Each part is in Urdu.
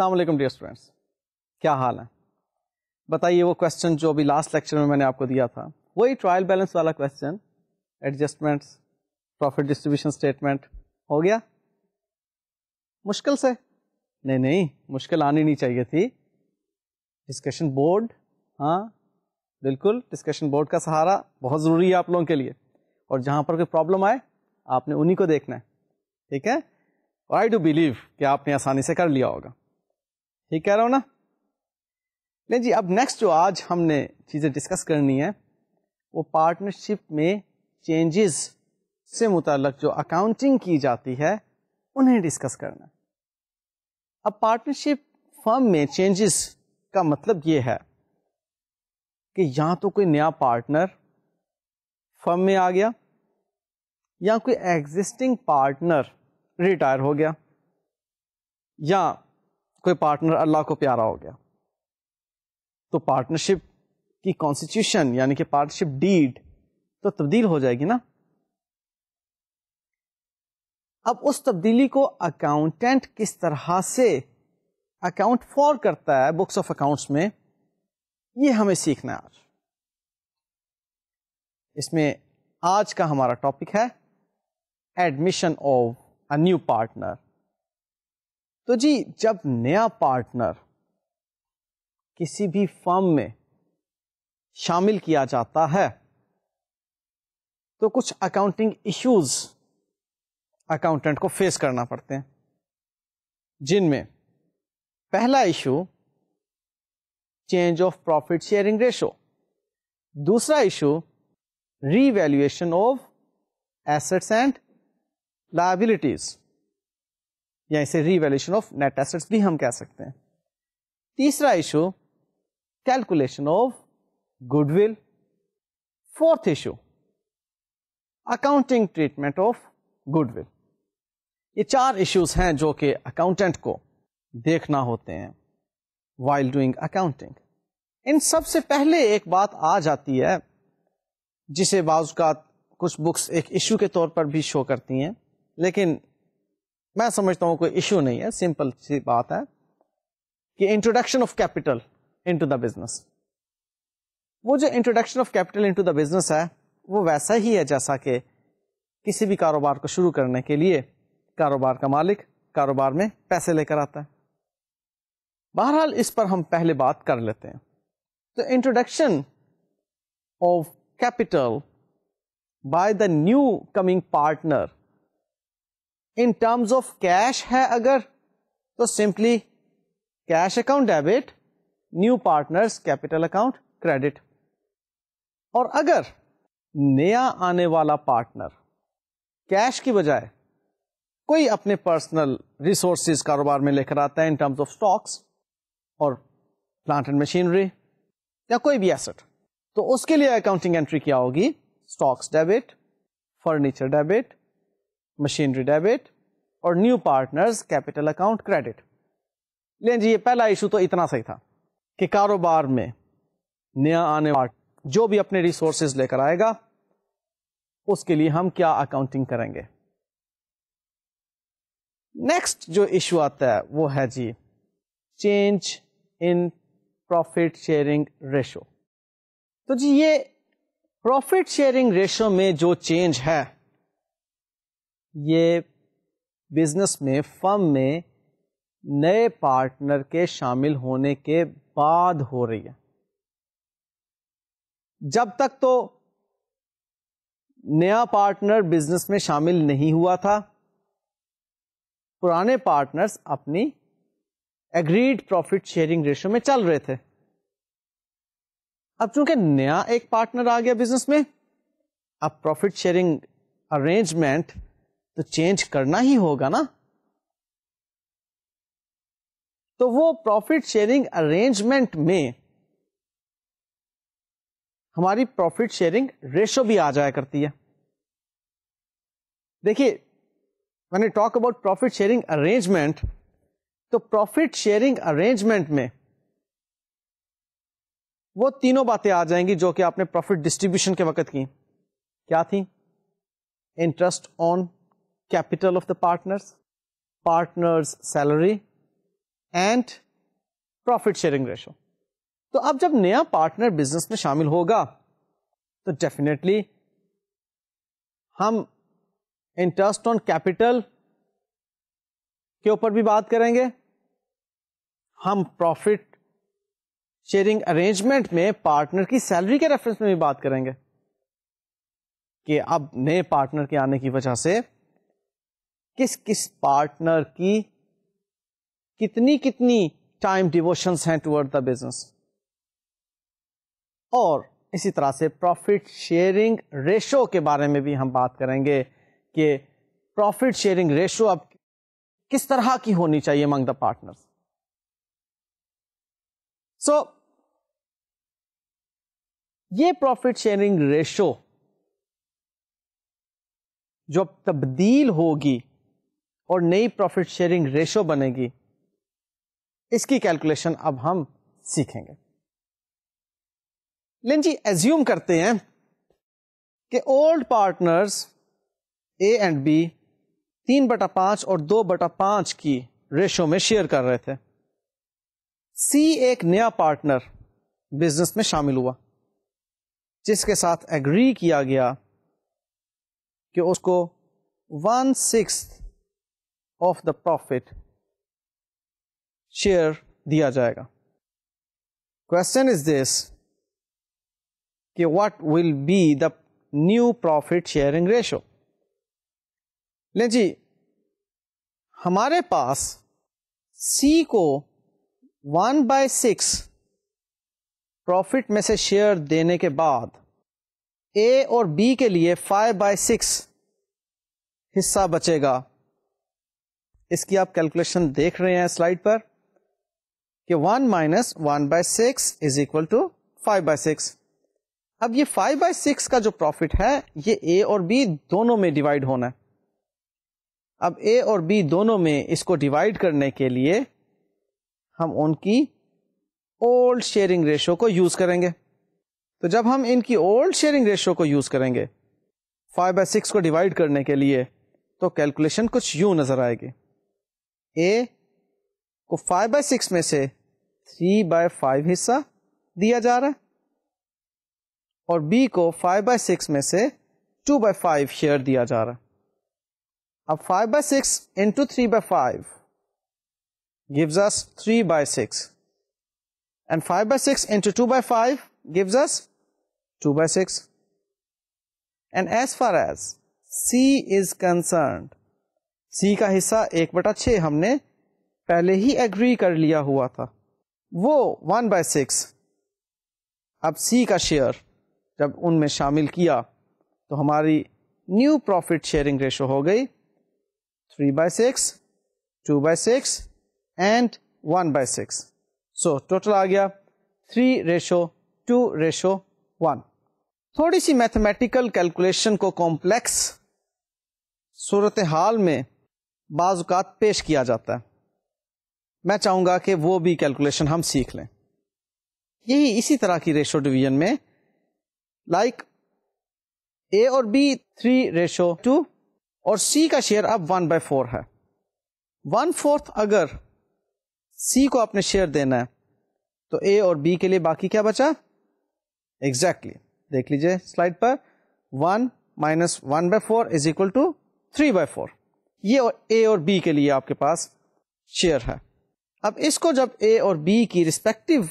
السلام علیکم ڈیئر اسٹوڈینٹس، کیا حال ہے؟ بتائیے وہ کوشچن جو ابھی لاسٹ لیکچر میں نے آپ کو دیا تھا، وہی ٹرائل بیلنس والا question, adjustments, profit distribution statement ہو گیا؟ مشکل سے؟ نہیں، مشکل آنی نہیں چاہیے تھی. ڈسکشن بورڈ، ہاں بالکل، ڈسکشن بورڈ کا سہارا بہت ضروری ہے آپ لوگوں کے لیے، اور جہاں پر کوئی پرابلم آئے آپ نے انہی کو دیکھنا ہے. ٹھیک ہے؟ آئی ڈو بلیو کہ آپ نے آسانی سے کر لیا ہوگا. ٹھیک کہہ رہا ہوں نا؟ نہیں جی، اب نیکسٹ جو آج ہم نے چیزیں ڈسکس کرنی ہے وہ پارٹنرشپ میں چینجز سے متعلق جو اکاؤنٹنگ کی جاتی ہے انہیں ڈسکس کرنا ہے. اب پارٹنرشپ فرم میں چینجز کا مطلب یہ ہے کہ یا تو کوئی نیا پارٹنر فرم میں آ گیا، یا کوئی ایگزسٹنگ پارٹنر ریٹائر ہو گیا، یا کوئی پارٹنر اللہ کو پیارا ہو گیا. تو پارٹنرشپ کی کانسٹیٹیوشن یعنی کہ پارٹنرشپ ڈیڈ تو تبدیل ہو جائے گی نا. اب اس تبدیلی کو اکاؤنٹنٹ کس طرح سے اکاؤنٹ فار کرتا ہے بکس آف اکاؤنٹس میں، یہ ہمیں سیکھنا ہے آج. اس میں آج کا ہمارا ٹاپک ہے admission of a new partner. تو جی، جب نیا پارٹنر کسی بھی فرم میں شامل کیا جاتا ہے تو کچھ اکاؤنٹنگ ایشوز اکاؤنٹنٹ کو فیس کرنا پڑتے ہیں، جن میں پہلا issue change of profit sharing ratio, دوسرا issue revaluation of assets and liabilities, یا اسے revaluation of net assets بھی ہم کہہ سکتے ہیں. تیسرا issue calculation of goodwill. Fourth issue accounting treatment of goodwill. یہ چار ایشوز ہیں جو کہ اکاؤنٹنٹ کو دیکھنا ہوتے ہیں وائل ڈوئنگ اکاؤنٹنگ. ان سب سے پہلے ایک بات آ جاتی ہے جسے بعض اوقات کچھ بکس ایک ایشو کے طور پر بھی شو کرتی ہیں، لیکن میں سمجھتا ہوں کوئی ایشو نہیں ہے، سمپل سی بات ہے کہ introduction of capital into the business. وہ جو introduction of capital into the business ہے وہ ویسا ہی ہے جیسا کہ کسی بھی کاروبار کو شروع کرنے کے لیے کاروبار کا مالک کاروبار میں پیسے لے کر آتا ہے. بہرحال اس پر ہم پہلے بات کر لیتے ہیں. تو introduction of capital by the new coming partner in terms of cash ہے اگر تو simply cash account debit, new partners capital account credit. اور اگر نیا آنے والا پارٹنر کیش کی بجائے کوئی اپنے پرسنل ریسورسز کاروبار میں لے کر آتا ہے ان ٹرمز آف سٹاکس اور پلانٹ اینڈ مشینری یا کوئی بھی ایسٹ، تو اس کے لیے اکاؤنٹنگ انٹری کیا ہوگی؟ Stocks debit, furniture debit, machinery debit اور new partners capital account credit. لیں جی، یہ پہلا ایشو تو اتنا صحیح تھا کہ کاروبار میں نیا آنے والا جو بھی اپنے ریسورسز لے کر آئے گا اس کے لیے ہم کیا اکاؤنٹنگ کریں گے. نیکسٹ جو ایشو آتا ہے وہ ہے جی change in profit sharing ratio. تو جی یہ پروفٹ شیئرنگ ریشو میں جو چینج ہے یہ بزنس میں فرم میں نئے پارٹنر کے شامل ہونے کے بعد ہو رہی ہے. جب تک تو نیا پارٹنر بزنس میں شامل نہیں ہوا تھا، پرانے پارٹنرز اپنی ایگریڈ پروفٹ شیئرنگ ریشو میں چل رہے تھے. اب چونکہ نیا ایک پارٹنر آ گیا بزنس میں، اب پروفٹ شیئرنگ ارینجمنٹ تو چینج کرنا ہی ہوگا نا. تو وہ پروفٹ شیئرنگ ارینجمنٹ میں ہماری پروفٹ شیئرنگ ریشو بھی آ جایا کرتی ہے. دیکھیے when I talk about profit sharing arrangement، تو پروفٹ شیئرنگ ارینجمنٹ میں وہ تینوں باتیں آ جائیں گی جو کہ آپ نے پروفٹ ڈسٹریبیوشن کے وقت کی. کیا تھی؟ Interest on capital of the partners, partners salary and profit sharing ratio. تو اب جب نیا پارٹنر بزنس میں شامل ہوگا تو ڈیفینیٹلی ہم انٹرسٹ آن کیپٹل کے اوپر بھی بات کریں گے, ہم پروفٹ شیئرنگ ارینجمنٹ میں پارٹنر کی سیلری کے ریفرنس میں بھی بات کریں گے کہ اب نئے پارٹنر کے آنے کی وجہ سے کس کس پارٹنر کی کتنی ٹائم ڈیووشنس ہیں ٹورڈ دا بزنس. اور اسی طرح سے پروفٹ شیئرنگ ریشو کے بارے میں بھی ہم بات کریں گے کہ پروفٹ شیئرنگ ریشو اب کس طرح کی ہونی چاہیے امنگ دا پارٹنرز. سو یہ پروفٹ شیئرنگ ریشو جو تبدیل ہوگی اور نئی پروفٹ شیئرنگ ریشو بنے گی, اس کی کیلکولیشن اب ہم سیکھیں گے. لین جی ایزیوم کرتے ہیں کہ old partners A and B 3/5 اور 2/5 کی ریشو میں شیئر کر رہے تھے. سی ایک نیا پارٹنر بزنس میں شامل ہوا جس کے ساتھ ایگری کیا گیا کہ اس کو 1/6 آف دا پروفٹ شیئر دیا جائے گا. کوشچن از دس کہ what will be the new profit sharing ratio. لیں جی ہمارے پاس سی کو 1/6 پروفٹ میں سے شیئر دینے کے بعد اے اور بی کے لیے 5/6 حصہ بچے گا. اس کی آپ کیلکولیشن دیکھ رہے ہیں سلائڈ پر کہ 1 - 1/6 از اکول ٹو 5/6. اب یہ 5/6 کا جو پروفٹ ہے یہ اے اور بی دونوں میں ڈیوائڈ ہونا ہے. اب اے اور بی دونوں میں اس کو ڈیوائڈ کرنے کے لیے ہم ان کی اولڈ شیئرنگ ریشو کو یوز کریں گے. تو جب ہم ان کی اولڈ شیئرنگ ریشو کو یوز کریں گے 5/6 کو ڈیوائڈ کرنے کے لیے تو کیلکولیشن کچھ یوں نظر آئے گی. اے کو 5/6 میں سے 3/5 حصہ دیا جا رہا ہے اور بی کو 5/6 میں سے 2/5 شیئر دیا جا رہا ہے. اب 5/6 into 3/5 gives us 3/6 and 5/6 into 2/5 gives us 2/6. And as far as C is concerned, C کا حصہ 1/6 ہم نے پہلے ہی ایگری کر لیا ہوا تھا, وہ 1/6. اب C کا شیئر جب ان میں شامل کیا تو ہماری نیو پروفٹ شیئرنگ ریشو ہو گئی 3/6, 2/6 اینڈ 1/6. سو ٹوٹل آ گیا 3:2:1. تھوڑی سی میتھمیٹیکل کیلکولیشن کو کمپلیکس صورتحال میں بعض اوقات پیش کیا جاتا ہے. میں چاہوں گا کہ وہ بھی کیلکولیشن ہم سیکھ لیں. یہی اسی طرح کی ریشو ڈویژن میں لائک اے اور بی 3:2 اور سی کا شیئر اب 1/4 ہے. 1/4 اگر سی کو اپنے شیئر دینا ہے تو اے اور بی کے لیے باقی کیا بچا؟ ایگزیکٹلی دیکھ لیجئے سلائڈ پر 1 - 1/4 از اکول ٹو 3/4. یہ اے اور بی کے لیے آپ کے پاس شیئر ہے. اب اس کو جب اے اور بی کی ریسپیکٹو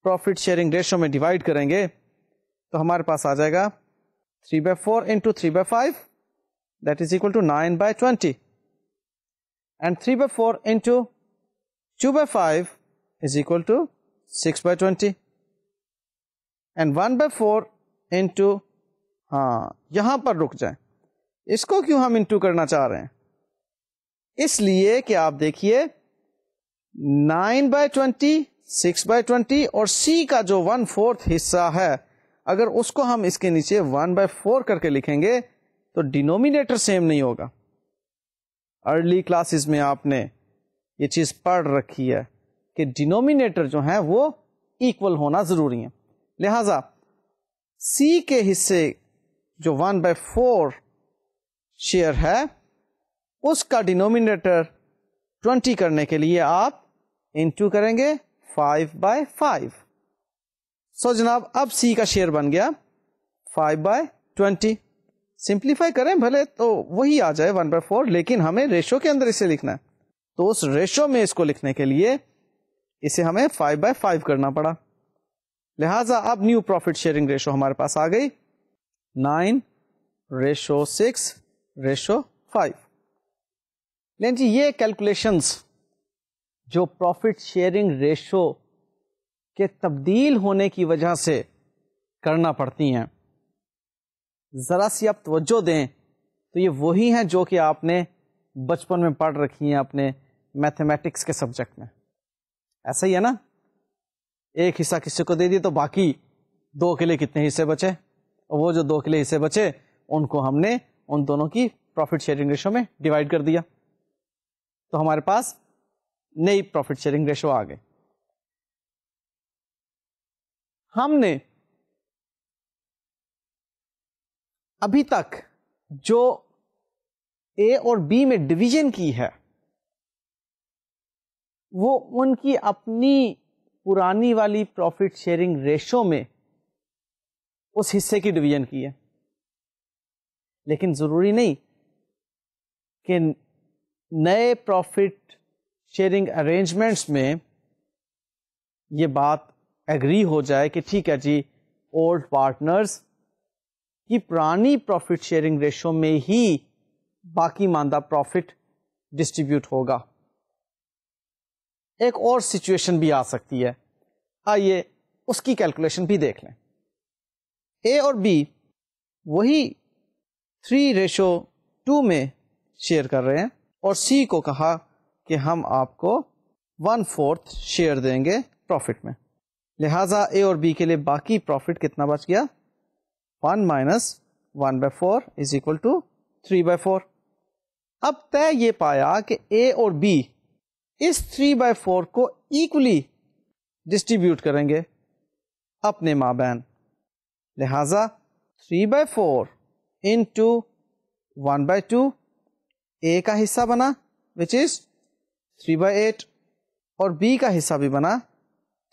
پروفٹ شیئرنگ ریشو میں ڈیوائڈ کریں گے تو ہمارے پاس آ جائے گا 3/4 into 3/5 that is equal to 9/20 and 3/4 into 2/5 is equal to 6/20 and 1/4 into یہاں پر رک جائیں. اس کو کیوں ہم انٹو کرنا چاہ رہے ہیں؟ اس لیے کہ آپ دیکھیے 9/20 6/20 اور سی کا جو 1/4 حصہ ہے اگر اس کو ہم اس کے نیچے 1/4 کر کے لکھیں گے تو ڈینومینیٹر سیم نہیں ہوگا. ارلی کلاسز میں آپ نے یہ چیز پڑھ رکھی ہے کہ ڈینومینیٹر جو ہیں وہ ایکول ہونا ضروری ہے. لہذا سی کے حصے جو 1/4 شیئر ہے اس کا ڈینومینیٹر 20 کرنے کے لیے آپ انٹو کریں گے 5/5. سو جناب اب سی کا شیئر بن گیا 5/20. سمپلیفائی کریں بھلے تو وہی آ جائے 1/4, لیکن ہمیں ریشو کے اندر اسے لکھنا ہے, تو اس ریشو میں اس کو لکھنے کے لیے اسے ہمیں 5/5 کرنا پڑا. لہذا اب نیو پروفٹ شیئرنگ ریشو ہمارے پاس آ گئی 9:6:5. لیں جی یہ کیلکولیشنز جو پروفٹ شیئرنگ ریشو کے تبدیل ہونے کی وجہ سے کرنا پڑتی ہیں, ذرا سی آپ توجہ دیں تو یہ وہی ہیں جو کہ آپ نے بچپن میں پڑھ رکھی ہیں اپنے میتھمیٹکس کے سبجیکٹ میں. ایسا ہی ہے نا, ایک حصہ کسی کو دے دیا تو باقی 2 کے لیے کتنے حصے بچے, اور وہ جو 2 کے لیے حصے بچے ان کو ہم نے ان دونوں کی پروفٹ شیئرنگ ریشو میں ڈیوائڈ کر دیا, تو ہمارے پاس نئی پروفٹ شیئرنگ ریشو آ گئی. ہم نے ابھی تک جو اے اور بی میں ڈویژن کی ہے وہ ان کی اپنی پرانی والی پروفٹ شیئرنگ ریشو میں اس حصے کی ڈویژن کی ہے, لیکن ضروری نہیں کہ نئے پروفٹ شیئرنگ ارینجمنٹس میں یہ بات ایگری ہو جائے کہ ٹھیک ہے جی اولڈ پارٹنرز کی پرانی پروفٹ شیئرنگ ریشو میں ہی باقی ماندہ پروفٹ ڈسٹریبیوٹ ہوگا. ایک اور سچویشن بھی آ سکتی ہے, آئیے اس کی کیلکولیشن بھی دیکھ لیں. اے اور بی وہی 3:2 میں شیئر کر رہے ہیں اور سی کو کہا کہ ہم آپ کو 1/4 شیئر دیں گے پروفٹ میں. لہذا اے اور بی کے لیے باقی پروفٹ کتنا بچ گیا 1 - 1/4 = 3/4. اب طے یہ پایا کہ اے اور بی اس 3/4 کو ایکولی ڈسٹریبیوٹ کریں گے اپنے مابین. لہذا 3/4 into 1/2 اے کا حصہ بنا which is 3/8 اور بی کا حصہ بھی بنا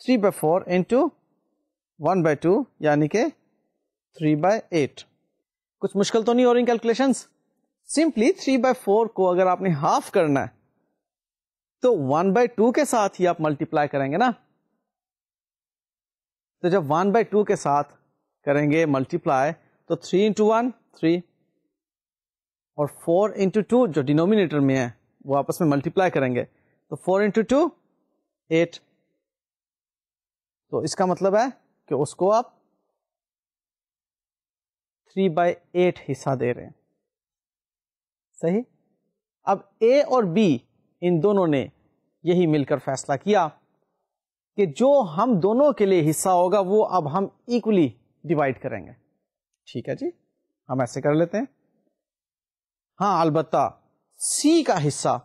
3/4 into 1/2 یعنی کہ 3/8. کچھ مشکل تو نہیں ہو رہی کیلکولیشنز؟ سمپلی 3/4 کو اگر آپ نے ہاف کرنا ہے تو 1/2 کے ساتھ ہی آپ ملٹیپلائی کریں گے نا. تو جب 1/2 کے ساتھ کریں گے ملٹیپلائی تو 3 into 1 3 اور 4 into 2 جو ڈینومینیٹر میں ہے وہ آپس میں ملٹیپلائی کریں گے تو 4 into 2 8. تو اس کا مطلب ہے کہ اس کو آپ 3/8 حصہ دے رہے ہیں. صحیح. اب اے اور بی ان دونوں نے یہی مل کر فیصلہ کیا کہ جو ہم دونوں کے لیے حصہ ہوگا وہ اب ہم ایکولی ڈیوائڈ کریں گے. ٹھیک ہے جی, ہم ایسے کر لیتے ہیں. ہاں البتہ سی کا حصہ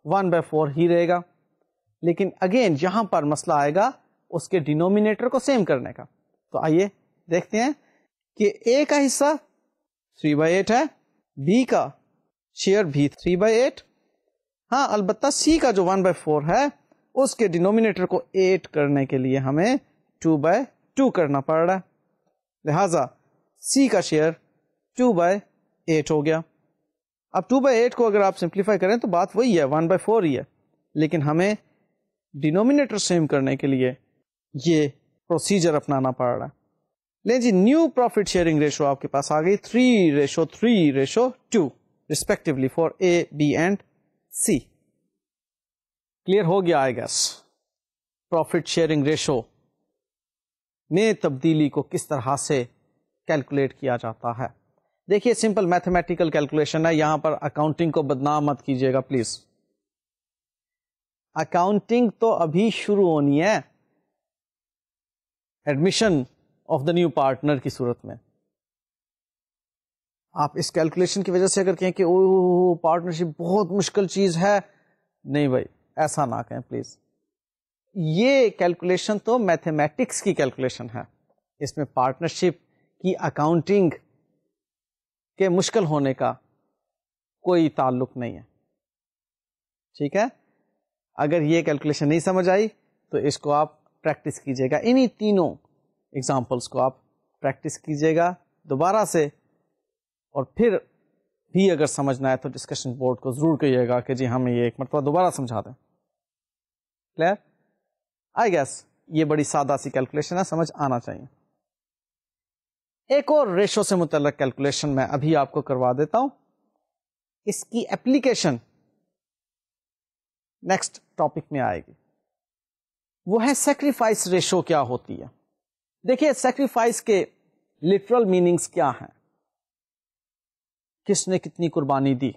1/4 ہی رہے گا, لیکن اگین یہاں پر مسئلہ آئے گا اس کے ڈینومینیٹر کو سیم کرنے کا. تو آئیے دیکھتے ہیں کہ اے کا حصہ 3/8 ہے, بی کا شیئر بھی 3/8. ہاں البتہ سی کا جو 1/4 ہے اس کے ڈینومینیٹر کو 8 کرنے کے لیے ہمیں 2/2 کرنا پڑ رہا ہے. لہذا سی کا شیئر 2/8 ہو گیا. اب 2/8 کو اگر آپ سمپلیفائی کریں تو بات وہی ہے 1/4 ہی ہے, لیکن ہمیں ڈینومینیٹر سیم کرنے کے لیے یہ پروسیجر اپنانا پڑ رہا ہے. لیں جی نیو پروفٹ شیئرنگ ریشو آپ کے پاس آ گئی 3:3:2 respectively for A B and C. Clear ہو گیا I guess profit sharing ratio میں تبدیلی کو کس طرح سے کیلکولیٹ کیا جاتا ہے. دیکھیے سمپل میتھمیٹیکل کیلکولیشن ہے, یہاں پر اکاؤنٹنگ کو بدنام مت کیجیے گا پلیز. اکاؤنٹنگ تو ابھی شروع ہونی ہے admission of the new partner کی صورت میں. آپ اس کیلکولیشن کی وجہ سے اگر کہیں کہ پارٹنرشپ بہت مشکل چیز ہے, نہیں بھائی ایسا نہ کہیں پلیز. یہ کیلکولیشن تو میتھمیٹکس کی کیلکولیشن ہے, اس میں پارٹنرشپ کی اکاؤنٹنگ کے مشکل ہونے کا کوئی تعلق نہیں ہے. ٹھیک ہے, اگر یہ کیلکولیشن نہیں سمجھ آئی تو اس کو آپ پریکٹس کیجیے گا, انہی تینوں ایگزامپلس کو آپ پریکٹس کیجیے گا دوبارہ سے, اور پھر بھی اگر سمجھنا ہے تو ڈسکشن بورڈ کو ضرور کہیے گا کہ جی ہمیں یہ ایک مرتبہ دوبارہ سمجھا دیں. کلیئر؟ آئی گیس یہ بڑی سادہ سی کیلکولیشن ہے, سمجھ آنا چاہیے. ایک اور ریشو سے متعلق کیلکولیشن میں ابھی آپ کو کروا دیتا ہوں, اس کی اپلیکیشن نیکسٹ ٹاپک میں آئے گی. وہ ہے سیکریفائس ریشو کیا ہوتی ہے. دیکھیے سیکریفائس کے لٹرل میننگز کیا ہیں, کس نے کتنی قربانی دی.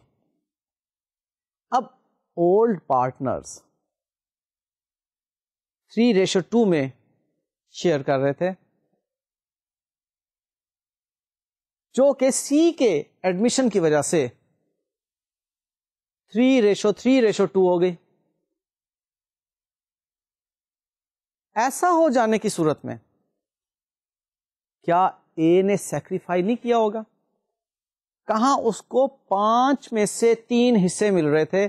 اب اولڈ پارٹنرز 3:2 میں شیئر کر رہے تھے, جو کہ سی کے ایڈمیشن کی وجہ سے 3:3:2 ہو گئی. ایسا ہو جانے کی صورت میں کیا اے نے سیکریفائی نہیں کیا ہوگا؟ کہاں اس کو 5 میں سے 3 حصے مل رہے تھے,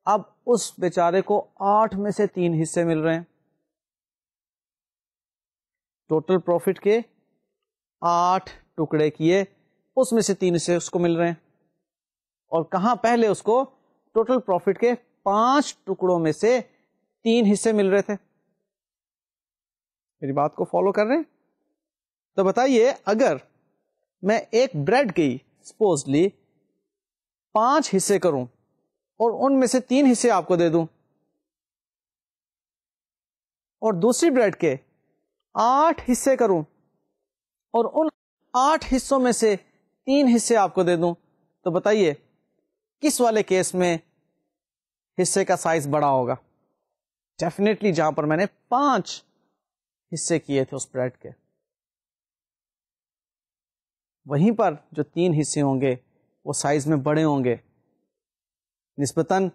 اب اس بیچارے کو 8 میں سے 3 حصے مل رہے ہیں. ٹوٹل پروفٹ کے 8 ٹکڑے کیے, اس میں سے 3 حصے اس کو مل رہے ہیں, اور کہاں پہلے اس کو ٹوٹل پروفٹ کے 5 ٹکڑوں میں سے 3 حصے مل رہے تھے. میری بات کو فالو کر رہے ہیں؟ تو بتائیے اگر میں ایک بریڈ کی سپوزلی 5 حصے کروں اور ان میں سے 3 حصے آپ کو دے دوں, اور دوسری بریڈ کے 8 حصے کروں اور ان 8 حصوں میں سے 3 حصے آپ کو دے دوں, تو بتائیے کس والے کیس میں حصے کا سائز بڑا ہوگا؟ ڈیفینیٹلی جہاں پر میں نے 5 حصے کیے تھے اس بریڈ کے, وہیں پر جو 3 حصے ہوں گے وہ سائز میں بڑے ہوں گے نسبتاً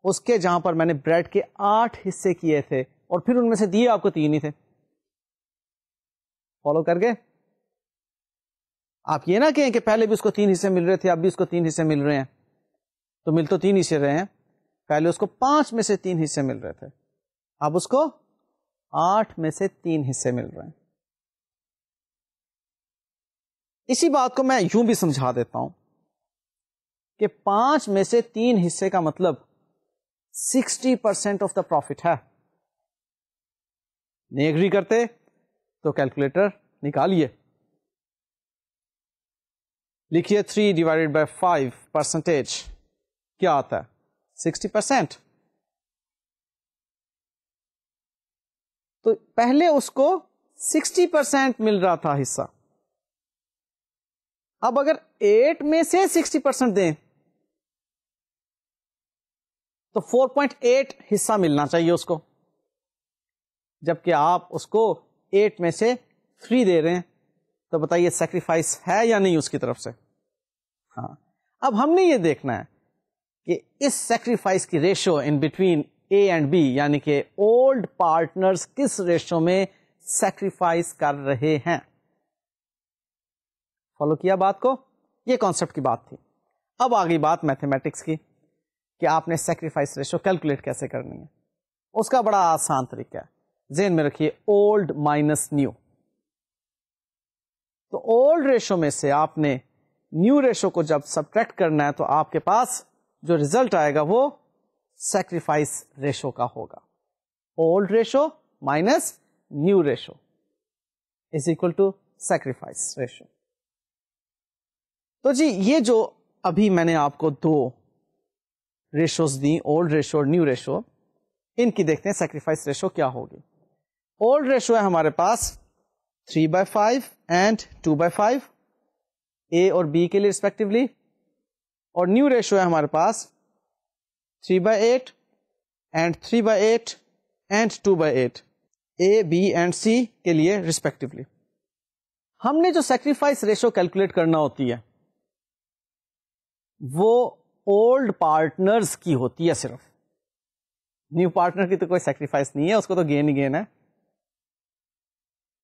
اس کے جہاں پر میں نے بریڈ کے 8 حصے کیے تھے اور پھر ان میں سے دیے آپ کو 3 ہی تھے. فالو کر گئے؟ آپ یہ نہ کہیں کہ پہلے بھی اس کو 3 حصے مل رہے تھے, اب بھی اس کو 3 حصے مل رہے ہیں. تو مل تو 3 حصے رہے ہیں, پہلے اس کو 5 میں سے 3 حصے مل رہے تھے, اب اس کو 8 میں سے 3 حصے مل رہے ہیں. اسی بات کو میں یوں بھی سمجھا دیتا ہوں کہ 5 میں سے 3 حصے کا مطلب 60% آف دا پروفٹ ہے. نہیں ایگری کرتے تو کیلکولیٹر نکالیے, لکھیے 3/5% کیا آتا ہے 60%. تو پہلے اس کو 60% مل رہا تھا حصہ, اب اگر 8 میں سے 60% دیں تو 4.8 حصہ ملنا چاہیے اس کو, جبکہ آپ اس کو 8 میں سے 3 دے رہے ہیں. تو بتائیے سیکریفائس ہے یا نہیں اس کی طرف سے؟ ہاں. اب ہم نے یہ دیکھنا ہے کہ اس سیکریفائس کی ratio in between A and B, یعنی کہ اولڈ پارٹنرز کس ریشو میں سیکریفائس کر رہے ہیں. فالو کیا بات کو؟ یہ کانسیپٹ کی بات تھی. اب آ گئی بات میتھمیٹکس کی کہ آپ نے سیکریفائس ریشو کیلکولیٹ کیسے کرنی ہے. اس کا بڑا آسان طریقہ ہے, ذہن میں رکھیے اولڈ مائنس نیو. تو اولڈ ریشو میں سے آپ نے نیو ریشو کو جب سبٹریکٹ کرنا ہے تو آپ کے پاس جو ریزلٹ آئے گا وہ سیکریفائس ریشو کا ہوگا. Old ratio minus new ratio is equal to sacrifice ratio. تو جی یہ جو ابھی میں نے آپ کو 2 ریشوز دی, اولڈ ریشو اور نیو ریشو, ان کی دیکھتے ہیں سیکریفائس ریشو کیا ہوگی. اولڈ ریشو ہے ہمارے پاس 3/5 اینڈ 2/5 اے اور بی کے لیے ریسپیکٹولی, اور نیو ریشو ہے ہمارے پاس 3/8 and 3/8 and 2/8 a B and سی کے لیے ریسپیکٹولی. ہم نے جو سیکریفائس ریشو کیلکولیٹ کرنا ہوتی ہے وہ اولڈ پارٹنرز کی ہوتی ہے صرف. نیو پارٹنر کی تو کوئی سیکریفائس نہیں ہے, اس کو تو گین ہی گین ہے.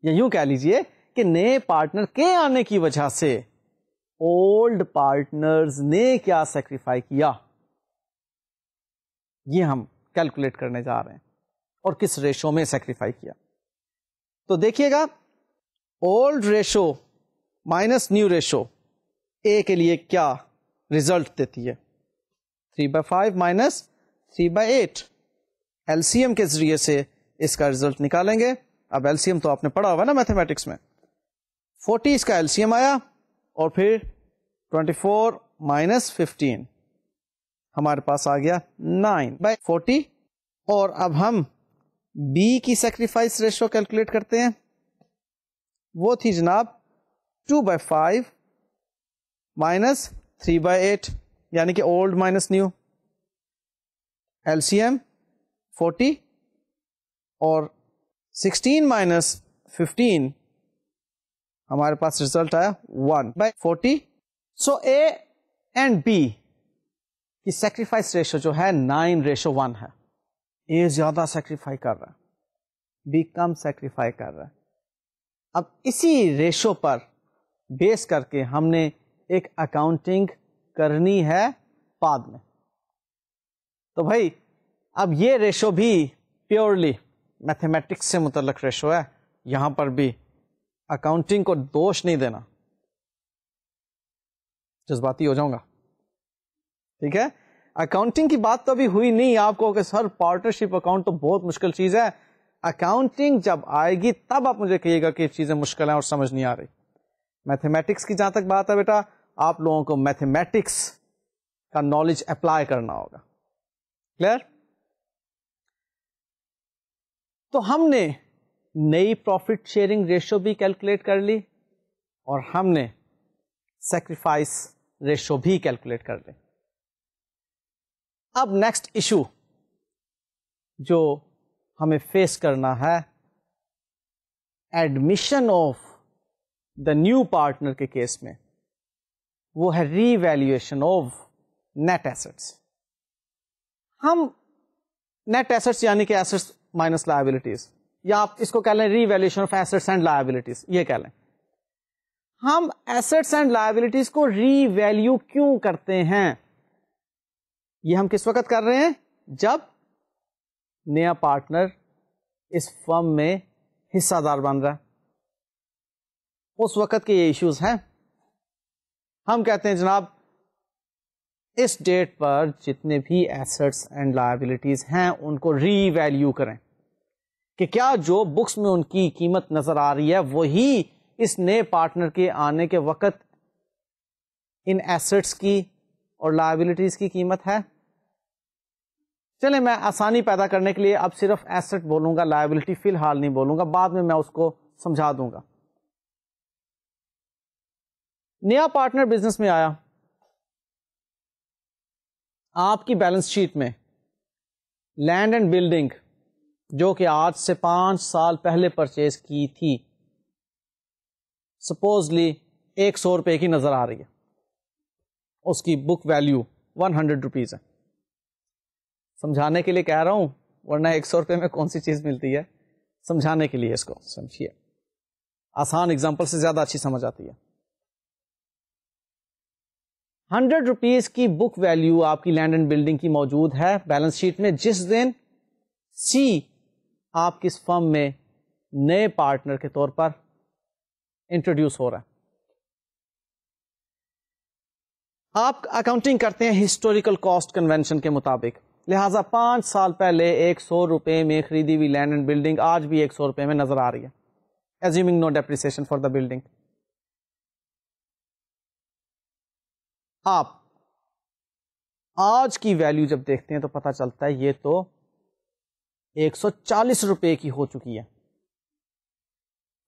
یا یوں کہہ لیجئے کہ نئے پارٹنر کے آنے کی وجہ سے اولڈ پارٹنرز نے کیا سیکریفائی کیا, یہ ہم کیلکولیٹ کرنے جا رہے ہیں اور کس ریشو میں سیکریفائی کیا. تو دیکھیے گا old ratio minus new ratio A کے لیے کیا ریزلٹ دیتی ہے. 3/5 مائنس 3/8 LCM کے ذریعے سے اس کا ریزلٹ نکالیں گے. اب LCM تو آپ نے پڑھا ہوگا نا میتھمیٹکس میں. 40 اس کا LCM آیا اور پھر 24 مائنس 15 ہمارے پاس آ گیا 9/40. اور اب ہم B کی سیکریفائس ریشو کیلکولیٹ کرتے ہیں. وہ تھی جناب 2/5 مائنس 3/8 یعنی کہ اولڈ مائنس نیو. LCM 40 اور 16 مائنس 15 ہمارے پاس ریزلٹ آیا 1/40. سو A اینڈ B کی سیکریفائس ریشو جو ہے 9:1 ہے. A زیادہ سیکریفائی کر رہا ہے, B کم سیکریفائی کر رہا ہے. اب اسی ریشو پر بیس کر کے ہم نے ایک اکاؤنٹنگ کرنی ہے بعد میں. تو بھائی اب یہ ریشو بھی پیورلی میتھمیٹکس سے متعلق ریشو ہے, یہاں پر بھی اکاؤنٹنگ کو دوش نہیں دینا. جذباتی ہو جاؤں گا, ٹھیک ہے. اکاؤنٹنگ کی بات تو ابھی ہوئی نہیں آپ کو کہ سر پارٹنرشپ اکاؤنٹ تو بہت مشکل چیز ہے. اکاؤنٹنگ جب آئے گی تب آپ مجھے کہیے گا کہ چیزیں مشکل ہیں اور سمجھ نہیں آ رہی. میتھمیٹکس کی جہاں تک بات ہے بیٹا, آپ لوگوں کو میتھمیٹکس کا نالج اپلائی کرنا ہوگا. کلیئر؟ تو ہم نے نئی پروفٹ شیئرنگ ریشو بھی کیلکولیٹ کر لی اور ہم نے سیکریفائس ریشو بھی کیلکولیٹ کر لی. اب نیکسٹ ایشو جو ہمیں فیس کرنا ہے admission of the new partner کے کیس میں, وہ ہے ری ویلیویشن آف نیٹ ایسٹس. ہم نیٹ ایسٹس یعنی کہ ایسٹس مائنس لائبلٹیز, یا آپ اس کو کہہ لیں revaluation of assets and liabilities, یہ کہہ لیں. ہم ایسٹس اینڈ لائبلٹیز کو ری ویلیو کیوں کرتے ہیں؟ یہ ہم کس وقت کر رہے ہیں؟ جب نیا پارٹنر اس فرم میں حصہ دار بن رہا ہے, اس وقت کے یہ ایشوز ہیں. ہم کہتے ہیں جناب اس ڈیٹ پر جتنے بھی ایسٹس اینڈ لائبلٹیز ہیں ان کو ری ویلیو کریں کہ کیا جو بکس میں ان کی قیمت نظر آ رہی ہے وہی اس نئے پارٹنر کے آنے کے وقت ان ایسٹس کی اور لائبلٹیز کی قیمت ہے. چلیں میں آسانی پیدا کرنے کے لیے اب صرف ایسٹ بولوں گا, لائبلٹی فی الحال نہیں بولوں گا, بعد میں اس کو سمجھا دوں گا. نیا پارٹنر بزنس میں آیا, آپ کی بیلنس شیٹ میں لینڈ اینڈ بلڈنگ جو کہ آج سے 5 سال پہلے پرچیز کی تھی سپوزلی 100 روپے کی نظر آ رہی ہے, اس کی بک ویلیو 100 روپیز ہے. سمجھانے کے لیے کہہ رہا ہوں, ورنہ 100 روپے میں کون سی چیز ملتی ہے, سمجھانے کے لیے اس کو سمجھیے, آسان اگزامپل سے زیادہ اچھی سمجھ آتی ہے. 100 روپیز کی بک ویلیو آپ کی لینڈ اینڈ بلڈنگ کی موجود ہے بیلنس شیٹ میں جس دن سی آپ کس فرم میں نئے پارٹنر کے طور پر انٹروڈیوس ہو رہا ہے. آپ اکاؤنٹنگ کرتے ہیں ہسٹوریکل کاسٹ کنونشن کے مطابق, لہٰذا 5 سال پہلے 100 روپے میں خریدی ہوئی لینڈ اینڈ بلڈنگ آج بھی 100 روپے میں نظر آ رہی ہے, assuming no depreciation for the building. آپ آج کی ویلیو جب دیکھتے ہیں تو پتہ چلتا ہے یہ تو 140 روپے کی ہو چکی ہے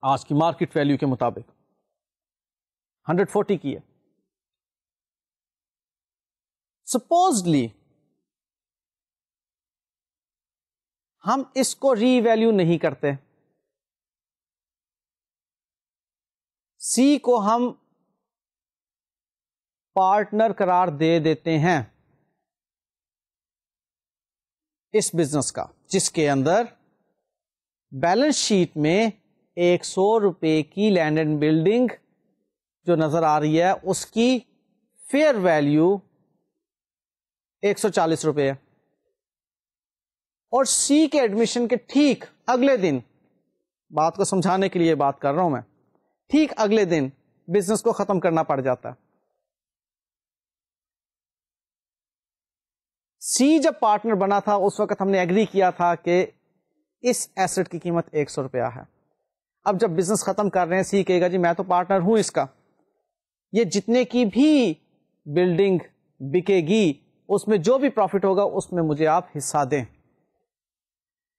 آج کی مارکیٹ ویلیو کے مطابق, 140 کی ہے. سپوزلی ہم اس کو ری ویلیو نہیں کرتے, سی کو ہم پارٹنر قرار دے دیتے ہیں اس بزنس کا, جس کے اندر بیلنس شیٹ میں 100 روپے کی لینڈ اینڈ بلڈنگ جو نظر آ رہی ہے اس کی فیئر ویلیو 140 روپے ہے. اور سی کے ایڈمیشن کے ٹھیک اگلے دن، بات کو سمجھانے کے لیے بات کر رہا ہوں میں، ٹھیک اگلے دن بزنس کو ختم کرنا پڑ جاتا ہے. سی جب پارٹنر بنا تھا اس وقت ہم نے ایگری کیا تھا کہ اس ایسٹ کی قیمت 100 روپیہ ہے. اب جب بزنس ختم کر رہے ہیں، سی کہے گا جی میں تو پارٹنر ہوں اس کا، یہ جتنے کی بھی بلڈنگ بکے گی اس میں جو بھی پروفٹ ہوگا اس میں مجھے آپ حصہ دیں.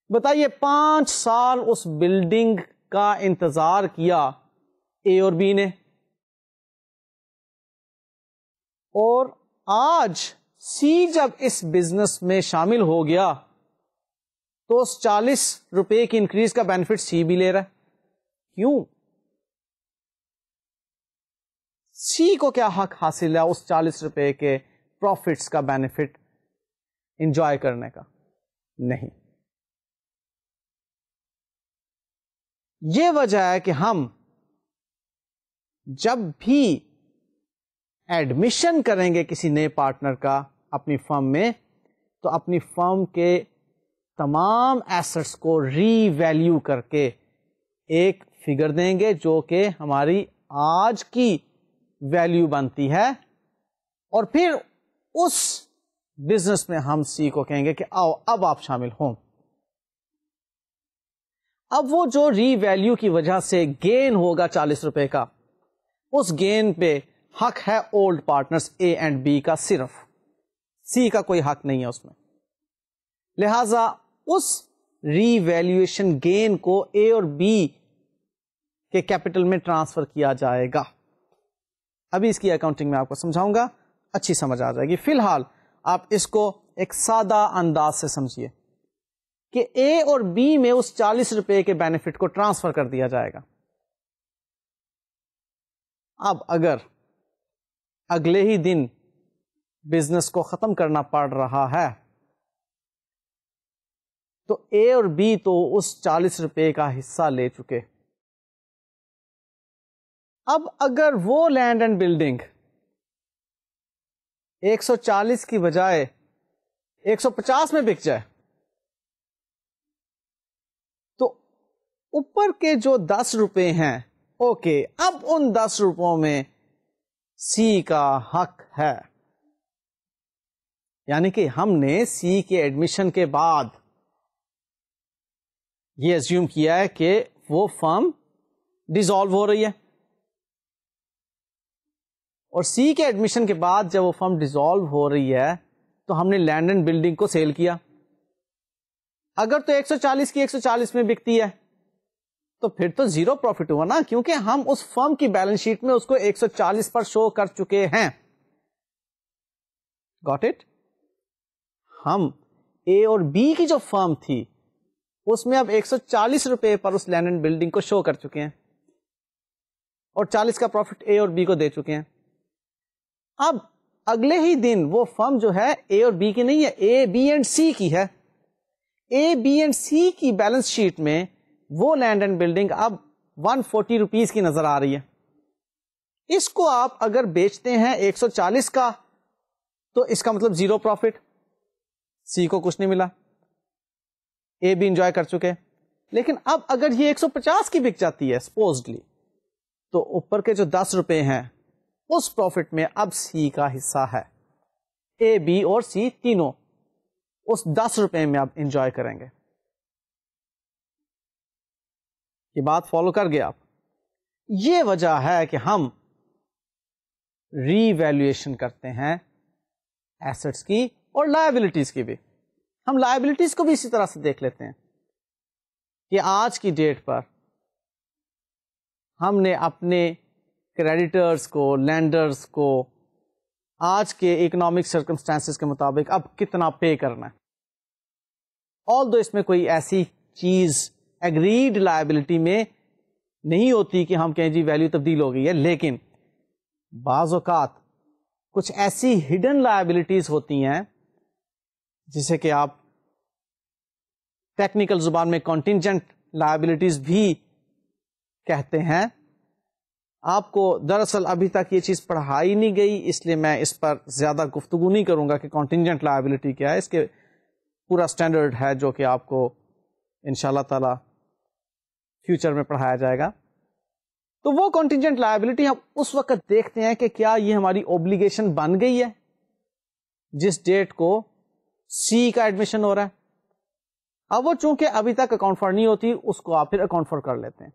بتائیے 5 سال اس بلڈنگ کا انتظار کیا اے اور بی نے، اور آج سی جب اس بزنس میں شامل ہو گیا تو اس 40 روپے کی انکریز کا بینیفٹ سی بھی لے رہا ہے. کیوں؟ سی کو کیا حق حاصل ہے اس 40 روپے کے پروفٹس کا بینیفٹ انجوائے کرنے کا؟ نہیں. یہ وجہ ہے کہ ہم جب بھی ایڈمیشن کریں گے کسی نئے پارٹنر کا اپنی فرم میں، تو اپنی فرم کے تمام ایسٹس کو ری ویلیو کر کے ایک فگر دیں گے جو کہ ہماری آج کی ویلیو بنتی ہے، اور پھر اس بزنس میں ہم سی کو کہیں گے کہ آؤ اب آپ شامل ہوں. اب وہ جو ری ویلیو کی وجہ سے گین ہوگا 40 روپے کا، اس گین پہ حق ہے old partners A and B کا، صرف سی کا کوئی حق نہیں ہے اس میں. لہذا اس ری ویلیویشن گین کو اے اور بی کے کیپٹل میں ٹرانسفر کیا جائے گا. ابھی اس کی اکاؤنٹنگ میں آپ کو سمجھاؤں گا، اچھی سمجھ آ جائے گی. فی الحال آپ اس کو ایک سادہ انداز سے سمجھیے کہ اے اور بی میں اس 40 روپے کے بینیفٹ کو ٹرانسفر کر دیا جائے گا. اب اگر اگلے ہی دن بزنس کو ختم کرنا پڑ رہا ہے تو اے اور بی تو اس 40 روپے کا حصہ لے چکے. اب اگر وہ لینڈ اینڈ بلڈنگ 140 کی بجائے 150 میں بک جائے تو اوپر کے جو 10 روپے ہیں، اوکے، اب ان 10 روپوں میں سی کا حق ہے. یعنی کہ ہم نے سی کے ایڈمیشن کے بعد یہ ایزیوم کیا ہے کہ وہ فرم ڈیزالو ہو رہی ہے، اور سی کے ایڈمیشن کے بعد جب وہ فرم ڈیزالو ہو رہی ہے تو ہم نے لینڈ اینڈ بلڈنگ کو سیل کیا. اگر تو 140 کی 140 میں بکتی ہے تو پھر تو زیرو پروفٹ ہوا نا، کیونکہ ہم اس فرم کی بیلنس شیٹ میں اس کو 140 پر شو کر چکے ہیں. Got it? ہم اے اور بی کی جو فرم تھی اس میں اب 140 روپے پر اس لینڈ اینڈ بلڈنگ کو شو کر چکے ہیں، اور 40 کا پروفٹ اے اور بی کو دے چکے ہیں. اب اگلے ہی دن وہ فرم جو ہے اے اور بی کی نہیں ہے، اے بی اینڈ سی کی ہے. اے بی اینڈ سی کی بیلنس شیٹ میں وہ لینڈ اینڈ بلڈنگ اب 140 روپیز کی نظر آ رہی ہے. اس کو آپ اگر بیچتے ہیں 140 کا تو اس کا مطلب زیرو پروفٹ، سی کو کچھ نہیں ملا، اے بھی انجوائے کر چکے. لیکن اب اگر یہ 150 کی بک جاتی ہے سپوزڈلی، تو اوپر کے جو 10 روپے ہیں اس پروفٹ میں اب سی کا حصہ ہے. اے بی اور سی تینوں اس 10 روپے میں اب انجوائے کریں گے. یہ بات فالو کر گئے آپ؟ یہ وجہ ہے کہ ہم ری ویلیویشن کرتے ہیں ایسٹس کی اور لائبلٹیز کی بھی. ہم لائبلٹیز کو بھی اسی طرح سے دیکھ لیتے ہیں کہ آج کی ڈیٹ پر ہم نے اپنے کریڈیٹرز کو، لینڈرز کو آج کے اکنامک سرکمسٹانسز کے مطابق اب کتنا پے کرنا ہے. آلدو اس میں کوئی ایسی چیز ایگریڈ لائبلٹی میں نہیں ہوتی کہ ہم کہیں جی ویلیو تبدیل ہو گئی ہے، لیکن بعض اوقات کچھ ایسی ہڈن لائبلٹیز ہوتی ہیں جسے کہ آپ ٹیکنیکل زبان میں کنٹینجنٹ لائبلٹیز بھی کہتے ہیں. آپ کو دراصل ابھی تک یہ چیز پڑھائی نہیں گئی، اس لیے میں اس پر زیادہ گفتگو نہیں کروں گا کہ کنٹینجنٹ لائبلٹی کیا ہے. اس کے پورا اسٹینڈرڈ ہے جو کہ آپ کو انشاءاللہ تعالی فیوچر میں پڑھایا جائے گا. تو وہ کنٹینجنٹ لائبلٹی ہم اس وقت دیکھتے ہیں کہ کیا یہ ہماری اوبلیگیشن بن گئی ہے جس ڈیٹ کو سی کا ایڈمیشن ہو رہا ہے. اب وہ چونکہ ابھی تک اکاؤنٹ فار نہیں ہوتی, اس کو آپ پھر اکاؤنٹ فار کر لیتے ہیں.